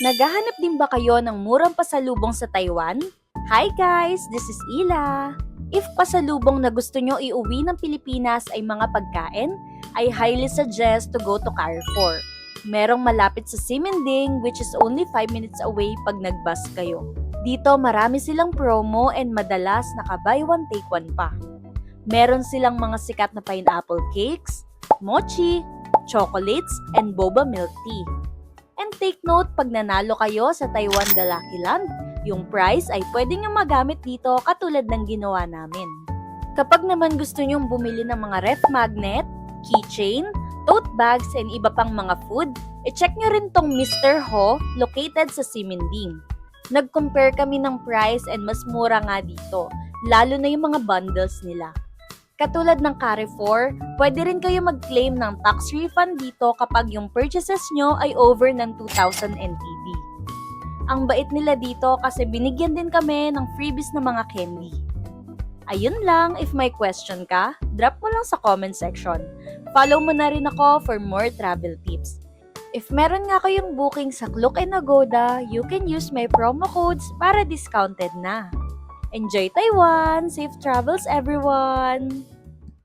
Naghahanap din ba kayo ng murang pasalubong sa Taiwan? Hi guys, this is Ila. If pasalubong na gusto nyo iuwi ng Pilipinas ay mga pagkain, I highly suggest to go to Carrefour. Merong malapit sa Simending which is only 5 minutes away pag nag-bus kayo. Dito marami silang promo and madalas naka buy one take one pa. Meron silang mga sikat na pineapple cakes, mochi, chocolates, and boba milk tea. And take note, pag nanalo kayo sa Taiwan The Lucky Land, yung prize ay pwede nyo magamit dito katulad ng ginawa namin. Kapag naman gusto nyong bumili ng mga ref magnet, keychain, tote bags, and iba pang mga food, i-check nyo rin tong Mr. Ho located sa Simending. Nag-compare kami ng price and mas mura nga dito, lalo na yung mga bundles nila. Katulad ng Carrefour, pwede rin kayo mag-claim ng tax refund dito kapag yung purchases nyo ay over ng 2,000 NTD. Ang bait nila dito kasi binigyan din kami ng freebies na mga candy. Ayun lang, if may question ka, drop mo lang sa comment section. Follow mo na rin ako for more travel tips. If meron nga kayong booking sa Klook and Agoda, you can use my promo codes para discounted na. Enjoy Taiwan! Safe travels everyone!